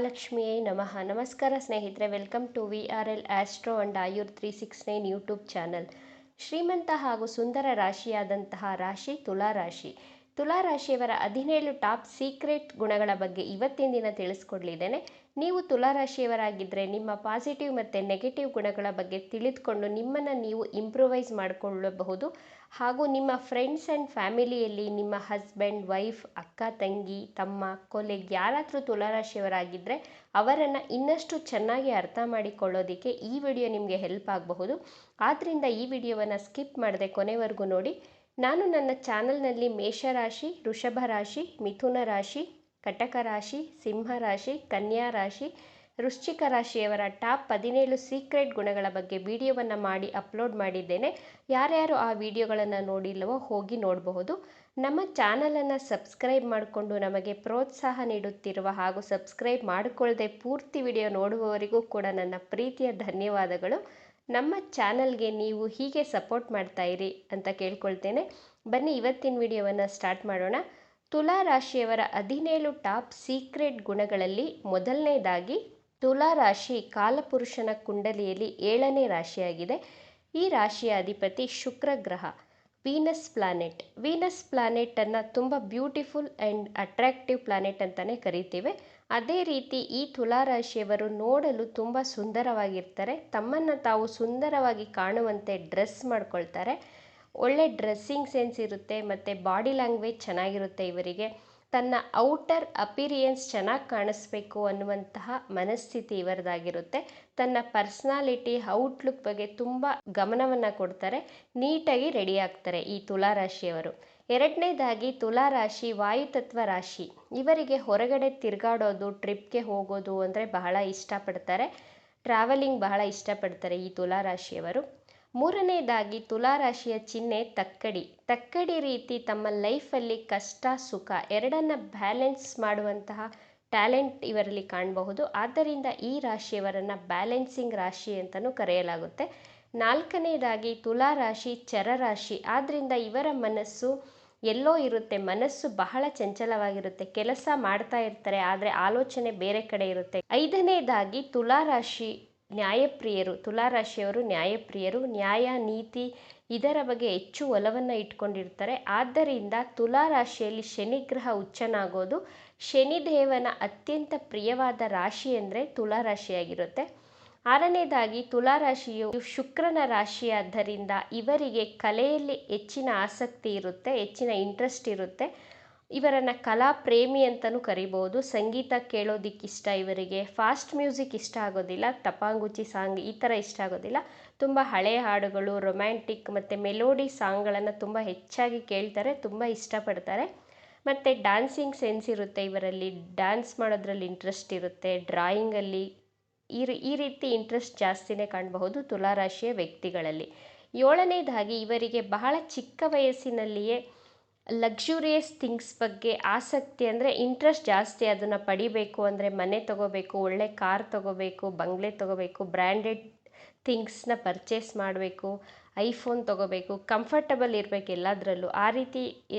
ಮಹಾಲಕ್ಷ್ಮಿಯೇ ನಮಃ. ನಮಸ್ಕಾರ ಸ್ನೇಹಿತರೆ, welcome to VRL astro and Ayur 369 YouTube channel. ಶ್ರೀಮಂತ ಹಾಗೂ ಸುಂದರ ರಾಶಿಯಾದಂತಹ ರಾಶಿ ತುಲಾರಾಶಿ. ತುಲಾರಾಶಿಯವರ 17 ಟಾಪ್ ಸೀಕ್ರೆಟ್ ಗುಣಗಳ ಬಗ್ಗೆ ಇವತ್ತಿನ ದಿನ ತಿಳಿಸ್ಕೊಡ್ಲಿದ್ದೇನೆ. ನೀವು ತುಲಾರಾಶಿಯವರಾಗಿದ್ದರೆ ನಿಮ್ಮ ಪಾಸಿಟಿವ್ ಮತ್ತು ನೆಗೆಟಿವ್ ಗುಣಗಳ ಬಗ್ಗೆ ತಿಳಿದುಕೊಂಡು ನಿಮ್ಮನ್ನು ನೀವು ಇಂಪ್ರೂವೈಸ್ ಮಾಡಿಕೊಳ್ಳಬಹುದು. ಹಾಗೂ ನಿಮ್ಮ ಫ್ರೆಂಡ್ಸ್ ಆ್ಯಂಡ್ ಫ್ಯಾಮಿಲಿಯಲ್ಲಿ ನಿಮ್ಮ ಹಸ್ಬೆಂಡ್, ವೈಫ್, ಅಕ್ಕ, ತಂಗಿ, ತಮ್ಮ, ಕೊಲೆಗ್ ಯಾರಾದರೂ ತುಲಾರಾಶಿಯವರಾಗಿದ್ದರೆ ಅವರನ್ನು ಇನ್ನಷ್ಟು ಚೆನ್ನಾಗಿ ಅರ್ಥ ಮಾಡಿಕೊಳ್ಳೋದಕ್ಕೆ ಈ ವಿಡಿಯೋ ನಿಮಗೆ ಹೆಲ್ಪ್ ಆಗಬಹುದು. ಆದ್ದರಿಂದ ಈ ವಿಡಿಯೋವನ್ನು ಸ್ಕಿಪ್ ಮಾಡದೆ ಕೊನೆವರೆಗೂ ನೋಡಿ. ನಾನು ನನ್ನ ಚಾನಲ್ನಲ್ಲಿ ಮೇಷರಾಶಿ, ವೃಷಭ ರಾಶಿ, ಮಿಥುನ ರಾಶಿ, ಕಟಕ ರಾಶಿ, ಸಿಂಹ ರಾಶಿ, ಕನ್ಯಾ ರಾಶಿ, ವೃಶ್ಚಿಕ ರಾಶಿಯವರ ಟಾಪ್ 17 ಸೀಕ್ರೆಟ್ ಗುಣಗಳ ಬಗ್ಗೆ ವಿಡಿಯೋವನ್ನು ಮಾಡಿ ಅಪ್ಲೋಡ್ ಮಾಡಿದ್ದೇನೆ. ಯಾರ್ಯಾರು ಆ ವಿಡಿಯೋಗಳನ್ನು ನೋಡಿಲ್ಲವೋ ಹೋಗಿ ನೋಡಬಹುದು. ನಮ್ಮ ಚಾನಲನ್ನು ಸಬ್ಸ್ಕ್ರೈಬ್ ಮಾಡಿಕೊಂಡು ನಮಗೆ ಪ್ರೋತ್ಸಾಹ ನೀಡುತ್ತಿರುವ ಹಾಗೂ ಸಬ್ಸ್ಕ್ರೈಬ್ ಮಾಡಿಕೊಳ್ಳದೆ ಪೂರ್ತಿ ವಿಡಿಯೋ ನೋಡುವವರಿಗೂ ಕೂಡ ನನ್ನ ಪ್ರೀತಿಯ ಧನ್ಯವಾದಗಳು. ನಮ್ಮ ಚಾನಲ್ಗೆ ನೀವು ಹೀಗೆ ಸಪೋರ್ಟ್ ಮಾಡ್ತಾ ಇರಿ ಅಂತ ಕೇಳ್ಕೊಳ್ತೇನೆ. ಬನ್ನಿ ಇವತ್ತಿನ ವಿಡಿಯೋವನ್ನು ಸ್ಟಾರ್ಟ್ ಮಾಡೋಣ. ತುಲಾ ರಾಶಿಯವರ 17 ಟಾಪ್ ಸೀಕ್ರೆಟ್ ಗುಣಗಳಲ್ಲಿ ಮೊದಲನೇದಾಗಿ, ತುಲಾ ರಾಶಿ ಕಾಲಪುರುಷನ ಕುಂಡಲಿಯಲ್ಲಿ 7ನೇ ರಾಶಿಯಾಗಿದೆ. ಈ ರಾಶಿಯ ಅಧಿಪತಿ ಶುಕ್ರ ಗ್ರಹ, ವೀನಸ್ ಪ್ಲಾನೆಟನ್ನು ತುಂಬ ಬ್ಯೂಟಿಫುಲ್ ಆ್ಯಂಡ್ ಅಟ್ರಾಕ್ಟಿವ್ ಪ್ಲಾನೆಟ್ ಅಂತಲೇ ಕರಿತೇವೆ. ಅದೇ ರೀತಿ ಈ ತುಲಾರಾಶಿಯವರು ನೋಡಲು ತುಂಬ ಸುಂದರವಾಗಿರ್ತಾರೆ. ತಮ್ಮನ್ನು ತಾವು ಸುಂದರವಾಗಿ ಕಾಣುವಂತೆ ಡ್ರೆಸ್ ಮಾಡ್ಕೊಳ್ತಾರೆ. ಒಳ್ಳೆ ಡ್ರೆಸ್ಸಿಂಗ್ ಸೆನ್ಸ್ ಇರುತ್ತೆ ಮತ್ತು ಬಾಡಿ ಲ್ಯಾಂಗ್ವೇಜ್ ಚೆನ್ನಾಗಿರುತ್ತೆ. ಇವರಿಗೆ ತನ್ನ ಔಟರ್ ಅಪಿರಿಯನ್ಸ್ ಚೆನ್ನಾಗಿ ಕಾಣಿಸ್ಬೇಕು ಅನ್ನುವಂತಹ ಮನಸ್ಥಿತಿ ಇವರದಾಗಿರುತ್ತೆ. ತನ್ನ ಪರ್ಸ್ನಾಲಿಟಿ, ಔಟ್ಲುಕ್ ಬಗ್ಗೆ ತುಂಬ ಗಮನವನ್ನು ಕೊಡ್ತಾರೆ. ನೀಟಾಗಿ ರೆಡಿ ಆಗ್ತಾರೆ ಈ ತುಲಾರಾಶಿಯವರು. ಎರಡನೇದಾಗಿ, ತುಲಾರಾಶಿ ವಾಯುತತ್ವ ರಾಶಿ. ಇವರಿಗೆ ಹೊರಗಡೆ ತಿರುಗಾಡೋದು, ಟ್ರಿಪ್ಗೆ ಹೋಗೋದು ಅಂದರೆ ಬಹಳ ಇಷ್ಟಪಡ್ತಾರೆ. ಟ್ರಾವೆಲಿಂಗ್ ಬಹಳ ಇಷ್ಟಪಡ್ತಾರೆ ಈ ತುಲಾರಾಶಿಯವರು. ಮೂರನೇದಾಗಿ, ತುಲಾರಾಶಿಯ ಚಿಹ್ನೆ ತಕ್ಕಡಿ ರೀತಿ ತಮ್ಮ ಲೈಫಲ್ಲಿ ಕಷ್ಟ ಸುಖ ಎರಡನ್ನು ಬ್ಯಾಲೆನ್ಸ್ ಮಾಡುವಂತಹ ಟ್ಯಾಲೆಂಟ್ ಇವರಲ್ಲಿ ಕಾಣಬಹುದು. ಆದ್ದರಿಂದ ಈ ರಾಶಿಯವರನ್ನು ಬ್ಯಾಲೆನ್ಸಿಂಗ್ ರಾಶಿ ಅಂತಲೂ ಕರೆಯಲಾಗುತ್ತೆ. ನಾಲ್ಕನೇದಾಗಿ, ತುಲಾರಾಶಿ ಚರರಾಶಿ. ಆದ್ದರಿಂದ ಇವರ ಮನಸ್ಸು ಎಲ್ಲೋ ಇರುತ್ತೆ. ಮನಸ್ಸು ಬಹಳ ಚಂಚಲವಾಗಿರುತ್ತೆ. ಕೆಲಸ ಮಾಡ್ತಾ ಇರ್ತಾರೆ, ಆದರೆ ಆಲೋಚನೆ ಬೇರೆ ಕಡೆ ಇರುತ್ತೆ. ಐದನೇದಾಗಿ, ತುಲಾರಾಶಿ ನ್ಯಾಯಪ್ರಿಯರು. ತುಲಾರಾಶಿಯವರು ನ್ಯಾಯಪ್ರಿಯರು. ನ್ಯಾಯ, ನೀತಿ ಇದರ ಬಗ್ಗೆ ಹೆಚ್ಚು ಒಲವನ್ನು ಇಟ್ಕೊಂಡಿರ್ತಾರೆ. ಆದ್ದರಿಂದ ತುಲಾರಾಶಿಯಲ್ಲಿ ಶನಿಗ್ರಹ ಉಚ್ಚನಾಗೋದು, ಶನಿದೇವನ ಅತ್ಯಂತ ಪ್ರಿಯವಾದ ರಾಶಿ ಅಂದರೆ ತುಲಾರಾಶಿಯಾಗಿರುತ್ತೆ. ಆರನೇದಾಗಿ, ತುಲಾರಾಶಿಯು ಶುಕ್ರನ ರಾಶಿಯಾದ್ದರಿಂದ ಇವರಿಗೆ ಕಲೆಯಲ್ಲಿ ಹೆಚ್ಚಿನ ಆಸಕ್ತಿ ಇರುತ್ತೆ, ಹೆಚ್ಚಿನ ಇಂಟ್ರೆಸ್ಟ್ ಇರುತ್ತೆ. ಇವರನ್ನು ಕಲಾ ಪ್ರೇಮಿ ಅಂತಲೂ ಕರಿಬೋದು. ಸಂಗೀತ ಕೇಳೋದಕ್ಕಿಷ್ಟ ಇವರಿಗೆ. ಫಾಸ್ಟ್ ಮ್ಯೂಸಿಕ್ ಇಷ್ಟ ಆಗೋದಿಲ್ಲ, ಟಪಾಂಗುಚಿ ಸಾಂಗ್ ಈ ಥರ ಇಷ್ಟ ಆಗೋದಿಲ್ಲ. ತುಂಬ ಹಳೆಯ ಹಾಡುಗಳು, ರೊಮ್ಯಾಂಟಿಕ್ ಮತ್ತು ಮೆಲೋಡಿ ಸಾಂಗ್ಗಳನ್ನು ತುಂಬ ಹೆಚ್ಚಾಗಿ ಕೇಳ್ತಾರೆ, ತುಂಬ ಇಷ್ಟಪಡ್ತಾರೆ. ಮತ್ತು ಡ್ಯಾನ್ಸಿಂಗ್ ಸೆನ್ಸ್ ಇರುತ್ತೆ ಇವರಲ್ಲಿ. ಡ್ಯಾನ್ಸ್ ಮಾಡೋದ್ರಲ್ಲಿ ಇಂಟ್ರೆಸ್ಟ್ ಇರುತ್ತೆ. ಡ್ರಾಯಿಂಗಲ್ಲಿ ಈ ರೀತಿ ಇಂಟ್ರೆಸ್ಟ್ ಜಾಸ್ತಿನೇ ಕಾಣಬಹುದು ತುಲಾರಾಶಿಯ ವ್ಯಕ್ತಿಗಳಲ್ಲಿ. ಏಳನೇದಾಗಿ, ಇವರಿಗೆ ಬಹಳ ಚಿಕ್ಕ ವಯಸ್ಸಿನಲ್ಲಿಯೇ ಲಕ್ಸುರಿಯಸ್ ಥಿಂಗ್ಸ್ ಬಗ್ಗೆ ಆಸಕ್ತಿ, ಅಂದರೆ ಇಂಟ್ರೆಸ್ಟ್ ಜಾಸ್ತಿ. ಅದನ್ನು ಪಡಿಬೇಕು ಅಂದರೆ ಮನೆ ತಗೋಬೇಕು, ಒಳ್ಳೆ ಕಾರ್ ತಗೋಬೇಕು, ಬಂಗ್ಲೆ ತಗೋಬೇಕು, ಬ್ರ್ಯಾಂಡೆಡ್ ಥಿಂಗ್ಸ್ನ ಪರ್ಚೇಸ್ ಮಾಡಬೇಕು, ಐಫೋನ್ ತಗೋಬೇಕು, ಕಂಫರ್ಟಬಲ್ ಇರಬೇಕು ಎಲ್ಲದರಲ್ಲೂ. ಆ ರೀತಿ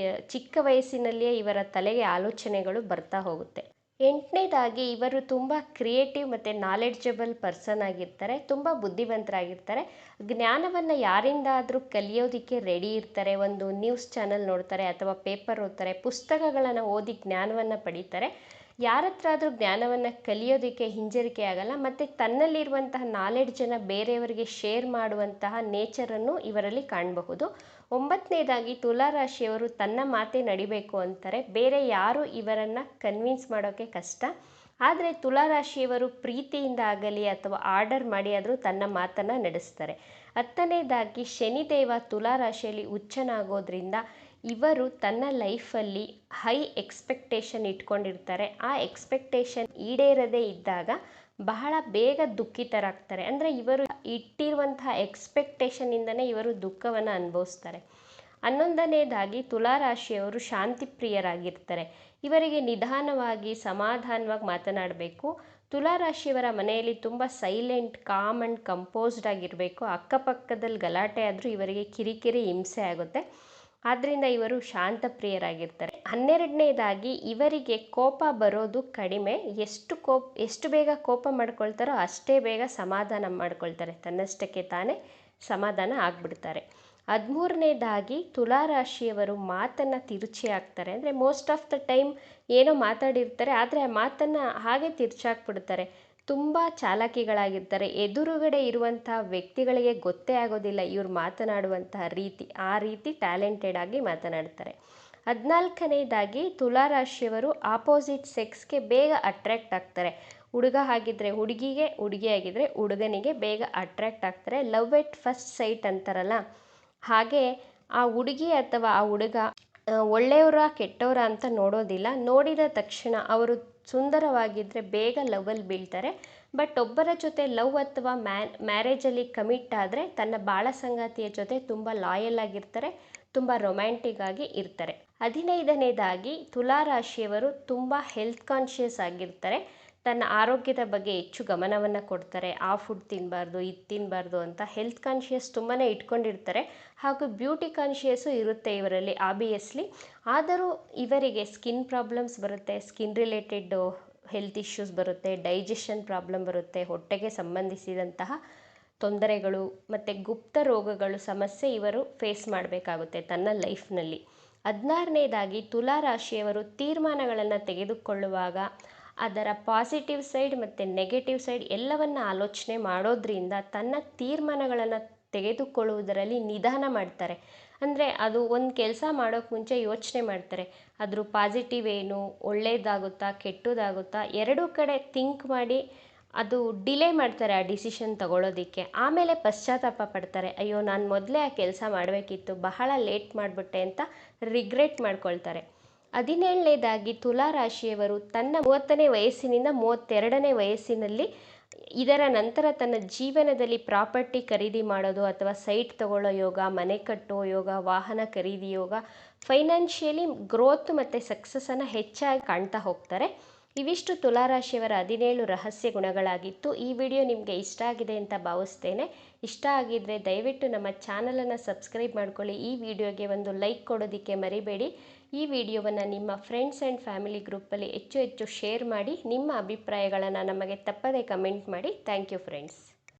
ಚಿಕ್ಕ ವಯಸ್ಸಿನಲ್ಲಿಯೇ ಇವರ ತಲೆಗೆ ಆಲೋಚನೆಗಳು ಬರ್ತಾ ಹೋಗುತ್ತೆ. ಎಂಟನೇದಾಗಿ, ಇವರು ತುಂಬ ಕ್ರಿಯೇಟಿವ್ ಮತ್ತು ನಾಲೆಡ್ಜಬಲ್ ಪರ್ಸನ್ ಆಗಿರ್ತಾರೆ. ತುಂಬ ಬುದ್ಧಿವಂತರಾಗಿರ್ತಾರೆ. ಜ್ಞಾನವನ್ನು ಯಾರಿಂದಾದರೂ ಕಲಿಯೋದಕ್ಕೆ ರೆಡಿ ಇರ್ತಾರೆ. ಒಂದು ನ್ಯೂಸ್ ಚಾನಲ್ ನೋಡ್ತಾರೆ ಅಥವಾ ಪೇಪರ್ ಓದ್ತಾರೆ, ಪುಸ್ತಕಗಳನ್ನು ಓದಿ ಜ್ಞಾನವನ್ನು ಪಡೀತಾರೆ. ಯಾರ ಹತ್ರ ಆದರೂ ಜ್ಞಾನವನ್ನು ಕಲಿಯೋದಕ್ಕೆ ಹಿಂಜರಿಕೆ ಆಗಲ್ಲ. ಮತ್ತು ತನ್ನಲ್ಲಿರುವಂತಹ ನಾಲೆಡ್ಜನ್ನು ಬೇರೆಯವರಿಗೆ ಶೇರ್ ಮಾಡುವಂತಹ ನೇಚರನ್ನು ಇವರಲ್ಲಿ ಕಾಣಬಹುದು. ಒಂಬತ್ತನೇದಾಗಿ, ತುಲಾರಾಶಿಯವರು ತನ್ನ ಮಾತೇ ನಡಿಬೇಕು ಅಂತಾರೆ. ಬೇರೆ ಯಾರು ಇವರನ್ನು ಕನ್ವಿನ್ಸ್ ಮಾಡೋಕ್ಕೆ ಕಷ್ಟ. ಆದರೆ ತುಲಾರಾಶಿಯವರು ಪ್ರೀತಿಯಿಂದ ಆಗಲಿ ಅಥವಾ ಆರ್ಡರ್ ಮಾಡಿ ಆದರೂ ತನ್ನ ಮಾತನ್ನು ನಡೆಸ್ತಾರೆ. ಹತ್ತನೇದಾಗಿ, ಶನಿದೇವ ತುಲಾರಾಶಿಯಲ್ಲಿ ಉಚ್ಚನಾಗೋದ್ರಿಂದ ಇವರು ತನ್ನ ಲೈಫಲ್ಲಿ ಹೈ ಎಕ್ಸ್ಪೆಕ್ಟೇಷನ್ ಇಟ್ಕೊಂಡಿರ್ತಾರೆ. ಆ ಎಕ್ಸ್ಪೆಕ್ಟೇಷನ್ ಈಡೇರದೇ ಇದ್ದಾಗ ಬಹಳ ಬೇಗ ದುಃಖಿತರಾಗ್ತಾರೆ. ಅಂದರೆ ಇವರು ಇಟ್ಟಿರುವಂತಹ ಎಕ್ಸ್ಪೆಕ್ಟೇಷನಿಂದನೇ ಇವರು ದುಃಖವನ್ನು ಅನುಭವಿಸ್ತಾರೆ. 11ನೇದಾಗಿ, ತುಲಾರಾಶಿಯವರು ಶಾಂತಿಪ್ರಿಯರಾಗಿರ್ತಾರೆ. ಇವರಿಗೆ ನಿಧಾನವಾಗಿ ಸಮಾಧಾನವಾಗಿ ಮಾತನಾಡಬೇಕು. ತುಲಾರಾಶಿಯವರ ಮನೆಯಲ್ಲಿ ತುಂಬ ಸೈಲೆಂಟ್, ಕಾಮ್ ಆ್ಯಂಡ್ ಕಂಪೋಸ್ಡ್ ಆಗಿರಬೇಕು. ಅಕ್ಕಪಕ್ಕದಲ್ಲಿ ಗಲಾಟೆ ಆದರೂ ಇವರಿಗೆ ಕಿರಿಕಿರಿ ಹಿಂಸೆ ಆಗುತ್ತೆ. ಆದ್ದರಿಂದ ಇವರು ಶಾಂತ ಪ್ರಿಯರಾಗಿರ್ತಾರೆ. 12ನೇದಾಗಿ ಇವರಿಗೆ ಕೋಪ ಬರೋದು ಕಡಿಮೆ. ಎಷ್ಟು ಬೇಗ ಕೋಪ ಮಾಡ್ಕೊಳ್ತಾರೋ ಅಷ್ಟೇ ಬೇಗ ಸಮಾಧಾನ ಮಾಡ್ಕೊಳ್ತಾರೆ, ತನ್ನಷ್ಟಕ್ಕೆ ತಾನೇ ಸಮಾಧಾನ ಆಗಿಬಿಡ್ತಾರೆ. 13ನೇದಾಗಿ ತುಲಾರಾಶಿಯವರು ಮಾತನ್ನು ತಿರುಚಿ ಹಾಕ್ತಾರೆ. ಅಂದರೆ ಮೋಸ್ಟ್ ಆಫ್ ದ ಟೈಮ್ ಏನೋ ಮಾತಾಡಿರ್ತಾರೆ, ಆದರೆ ಆ ಮಾತನ್ನು ಹಾಗೆ ತಿರುಚಾಕ್ಬಿಡ್ತಾರೆ. ತುಂಬ ಚಾಲಾಕಿಗಳಾಗಿರ್ತಾರೆ. ಎದುರುಗಡೆ ಇರುವಂತಹ ವ್ಯಕ್ತಿಗಳಿಗೆ ಗೊತ್ತೇ ಆಗೋದಿಲ್ಲ ಇವ್ರು ಮಾತನಾಡುವಂತಹ ರೀತಿ. ಆ ರೀತಿ ಟ್ಯಾಲೆಂಟೆಡ್ ಆಗಿ ಮಾತನಾಡ್ತಾರೆ. 14ನೇದಾಗಿ ತುಲಾರಾಶಿಯವರು ಆಪೋಸಿಟ್ ಸೆಕ್ಸ್ಗೆ ಬೇಗ ಅಟ್ರ್ಯಾಕ್ಟ್ ಆಗ್ತಾರೆ. ಹುಡುಗ ಆಗಿದ್ದರೆ ಹುಡುಗಿಗೆ, ಹುಡುಗಿ ಆಗಿದ್ದರೆ ಹುಡುಗನಿಗೆ ಬೇಗ ಅಟ್ರ್ಯಾಕ್ಟ್ ಆಗ್ತಾರೆ. ಲವ್ ಎಟ್ ಫಸ್ಟ್ ಸೈಟ್ ಅಂತಾರಲ್ಲ ಹಾಗೆ ಆ ಹುಡುಗಿ ಅಥವಾ ಆ ಹುಡುಗ ಒಳ್ಳೆಯವರ ಕೆಟ್ಟವರ ಅಂತ ನೋಡೋದಿಲ್ಲ. ನೋಡಿದ ತಕ್ಷಣ ಅವರು ಸುಂದರವಾಗಿದ್ದರೆ ಬೇಗ ಲವ್ವಲ್ಲಿ ಬೀಳ್ತಾರೆ. ಬಟ್ ಒಬ್ಬರ ಜೊತೆ ಲವ್ ಅಥವಾ ಮ್ಯಾರೇಜಲ್ಲಿ ಕಮಿಟ್ ಆದರೆ ತನ್ನ ಬಾಳ ಸಂಗಾತಿಯ ಜೊತೆ ತುಂಬ ಲಾಯಲ್ ಆಗಿರ್ತಾರೆ, ತುಂಬ ರೊಮ್ಯಾಂಟಿಕ್ ಆಗಿ ಇರ್ತಾರೆ. 15ನೇದಾಗಿ ತುಲಾರಾಶಿಯವರು ತುಂಬ ಹೆಲ್ತ್ ಕಾನ್ಷಿಯಸ್ ಆಗಿರ್ತಾರೆ. ತನ್ನ ಆರೋಗ್ಯದ ಬಗ್ಗೆ ಹೆಚ್ಚು ಗಮನವನ್ನು ಕೊಡ್ತಾರೆ. ಆ ಫುಡ್ ತಿನ್ನಬಾರ್ದು, ಇದು ತಿನ್ನಬಾರ್ದು ಅಂತ ಹೆಲ್ತ್ ಕಾನ್ಷಿಯಸ್ ತುಂಬಾ ಇಟ್ಕೊಂಡಿರ್ತಾರೆ. ಹಾಗೂ ಬ್ಯೂಟಿ ಕಾನ್ಷಿಯಸ್ಸು ಇರುತ್ತೆ ಇವರಲ್ಲಿ ಆಬ್ವಿಯಸ್ಲಿ. ಆದರೂ ಇವರಿಗೆ ಸ್ಕಿನ್ ಪ್ರಾಬ್ಲಮ್ಸ್ ಬರುತ್ತೆ, ಸ್ಕಿನ್ ರಿಲೇಟೆಡ್ ಹೆಲ್ತ್ ಇಶ್ಯೂಸ್ ಬರುತ್ತೆ, ಡೈಜೆಷನ್ ಪ್ರಾಬ್ಲಮ್ ಬರುತ್ತೆ, ಹೊಟ್ಟೆಗೆ ಸಂಬಂಧಿಸಿದಂತಹ ತೊಂದರೆಗಳು ಮತ್ತು ಗುಪ್ತ ರೋಗಗಳು ಸಮಸ್ಯೆ ಇವರು ಫೇಸ್ ಮಾಡಬೇಕಾಗುತ್ತೆ ತನ್ನ ಲೈಫ್ನಲ್ಲಿ. 16ನೇದಾಗಿ ತುಲಾರಾಶಿಯವರು ತೀರ್ಮಾನಗಳನ್ನು ತೆಗೆದುಕೊಳ್ಳುವಾಗ ಅದರ ಪಾಸಿಟಿವ್ ಸೈಡ್ ಮತ್ತು ನೆಗೆಟಿವ್ ಸೈಡ್ ಎಲ್ಲವನ್ನು ಆಲೋಚನೆ ಮಾಡೋದ್ರಿಂದ ತನ್ನ ತೀರ್ಮಾನಗಳನ್ನು ತೆಗೆದುಕೊಳ್ಳುವುದರಲ್ಲಿ ನಿಧಾನ ಮಾಡ್ತಾರೆ. ಅಂದರೆ ಅದು ಒಂದು ಕೆಲಸ ಮಾಡೋಕ್ಕೆ ಮುಂಚೆ ಯೋಚನೆ ಮಾಡ್ತಾರೆ, ಅದ್ರ ಪಾಸಿಟಿವ್ ಏನು, ಒಳ್ಳೆಯದಾಗುತ್ತಾ ಕೆಟ್ಟದಾಗುತ್ತಾ ಎರಡೂ ಕಡೆ ಥಿಂಕ್ ಮಾಡಿ ಅದು ಡಿಲೇ ಮಾಡ್ತಾರೆ ಆ ಡಿಸಿಷನ್ ತಗೊಳ್ಳೋದಕ್ಕೆ. ಆಮೇಲೆ ಪಶ್ಚಾತ್ತಾಪ ಪಡ್ತಾರೆ, ಅಯ್ಯೋ ನಾನು ಮೊದಲೇ ಆ ಕೆಲಸ ಮಾಡಬೇಕಿತ್ತು, ಬಹಳ ಲೇಟ್ ಮಾಡಿಬಿಟ್ಟೆ ಅಂತ ರಿಗ್ರೆಟ್ ಮಾಡ್ಕೊಳ್ತಾರೆ. 17ನೇದಾಗಿ ತುಲಾರಾಶಿಯವರು ತನ್ನ 30ನೇ ವಯಸ್ಸಿನಿಂದ 32ನೇ ವಯಸ್ಸಿನಲ್ಲಿ ಇದರ ನಂತರ ತನ್ನ ಜೀವನದಲ್ಲಿ ಪ್ರಾಪರ್ಟಿ ಖರೀದಿ ಮಾಡೋದು ಅಥವಾ ಸೈಟ್ ತಗೊಳ್ಳೋ ಯೋಗ, ಮನೆ ಕಟ್ಟೋ ಯೋಗ, ವಾಹನ ಖರೀದಿ ಯೋಗ, ಫೈನಾನ್ಷಿಯಲಿ ಗ್ರೋತ್ ಮತ್ತು ಸಕ್ಸಸ್ಸನ್ನು ಹೆಚ್ಚಾಗಿ ಕಾಣ್ತಾ ಹೋಗ್ತಾರೆ. ಇವಿಷ್ಟು ತುಲಾರಾಶಿಯವರ 17 ರಹಸ್ಯ ಗುಣಗಳಾಗಿತ್ತು. ಈ ವಿಡಿಯೋ ನಿಮಗೆ ಇಷ್ಟ ಆಗಿದೆ ಅಂತ ಭಾವಿಸ್ತೇನೆ. ಇಷ್ಟ ಆಗಿದ್ದರೆ ದಯವಿಟ್ಟು ನಮ್ಮ ಚಾನಲನ್ನು ಸಬ್ಸ್ಕ್ರೈಬ್ ಮಾಡ್ಕೊಳ್ಳಿ. ಈ ವಿಡಿಯೋಗೆ ಒಂದು ಲೈಕ್ ಕೊಡೋದಕ್ಕೆ ಮರಿಬೇಡಿ. ಈ ವಿಡಿಯೋವನ್ನು ನಿಮ್ಮ ಫ್ರೆಂಡ್ಸ್ ಆ್ಯಂಡ್ ಫ್ಯಾಮಿಲಿ ಗ್ರೂಪಲ್ಲಿ ಹೆಚ್ಚು ಶೇರ್ ಮಾಡಿ. ನಿಮ್ಮ ಅಭಿಪ್ರಾಯಗಳನ್ನು ನಮಗೆ ತಪ್ಪದೇ ಕಮೆಂಟ್ ಮಾಡಿ. Thank you friends.